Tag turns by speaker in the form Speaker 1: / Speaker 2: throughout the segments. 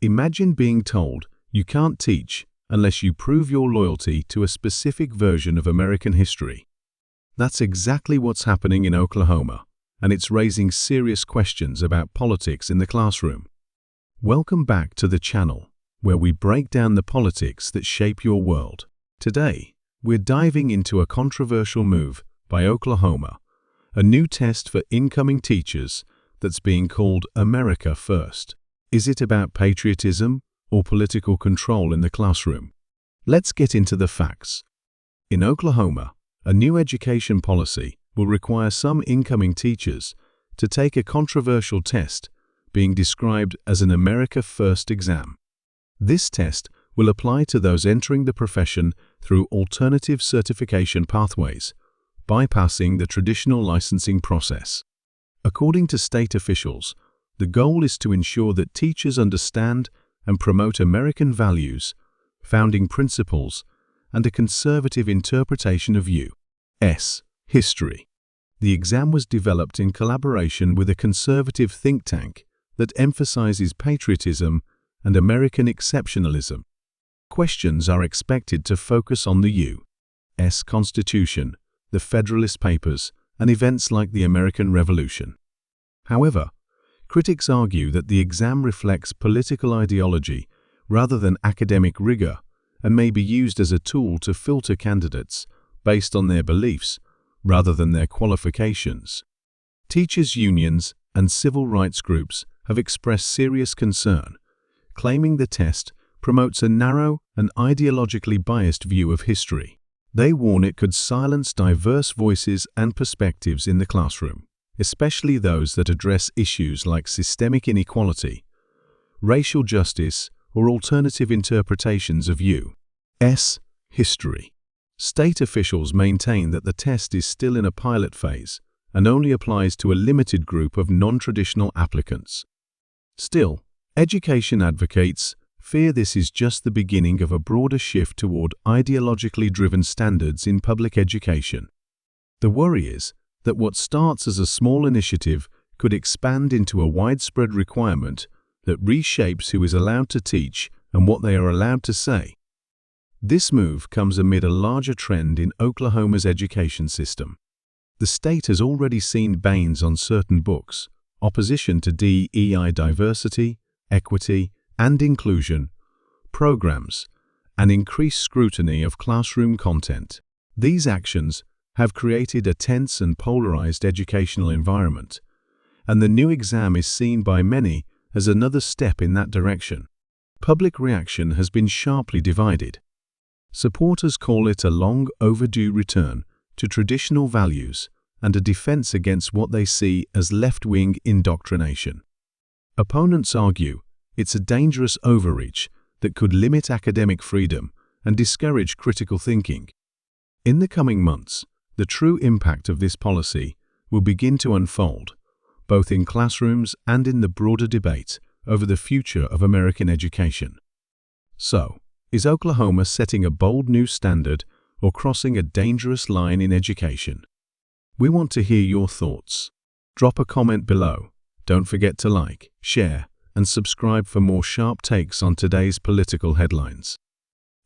Speaker 1: Imagine being told you can't teach unless you prove your loyalty to a specific version of American history. That's exactly what's happening in Oklahoma, and it's raising serious questions about politics in the classroom. Welcome back to the channel, where we break down the politics that shape your world. Today, we're diving into a controversial move by Oklahoma, a new test for incoming teachers that's being called America First. Is it about patriotism or political control in the classroom? Let's get into the facts. In Oklahoma, a new education policy will require some incoming teachers to take a controversial test being described as an America First exam. This test will apply to those entering the profession through alternative certification pathways, bypassing the traditional licensing process. According to state officials, the goal is to ensure that teachers understand and promote American values, founding principles, and a conservative interpretation of U.S. history. The exam was developed in collaboration with a conservative think tank that emphasizes patriotism and American exceptionalism. Questions are expected to focus on the U.S. Constitution, the Federalist Papers, and events like the American Revolution. However, critics argue that the exam reflects political ideology rather than academic rigor and may be used as a tool to filter candidates based on their beliefs rather than their qualifications. Teachers' unions and civil rights groups have expressed serious concern, claiming the test promotes a narrow and ideologically biased view of history. They warn it could silence diverse voices and perspectives in the classroom, especially those that address issues like systemic inequality, racial justice, or alternative interpretations of U.S. history. State officials maintain that the test is still in a pilot phase and only applies to a limited group of non-traditional applicants. Still, education advocates fear this is just the beginning of a broader shift toward ideologically driven standards in public education. The worry is that what starts as a small initiative could expand into a widespread requirement that reshapes who is allowed to teach and what they are allowed to say. This move comes amid a larger trend in Oklahoma's education system. The state has already seen bans on certain books, opposition to DEI diversity, equity, and inclusion programs, and increased scrutiny of classroom content. These actions have created a tense and polarized educational environment, and the new exam is seen by many as another step in that direction. Public reaction has been sharply divided. Supporters call it a long overdue return to traditional values and a defense against what they see as left-wing indoctrination. Opponents argue it's a dangerous overreach that could limit academic freedom and discourage critical thinking. In the coming months, the true impact of this policy will begin to unfold, both in classrooms and in the broader debate over the future of American education. So, is Oklahoma setting a bold new standard or crossing a dangerous line in education? We want to hear your thoughts. Drop a comment below. Don't forget to like, share, and subscribe for more sharp takes on today's political headlines.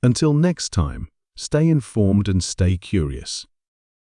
Speaker 1: Until next time, stay informed and stay curious.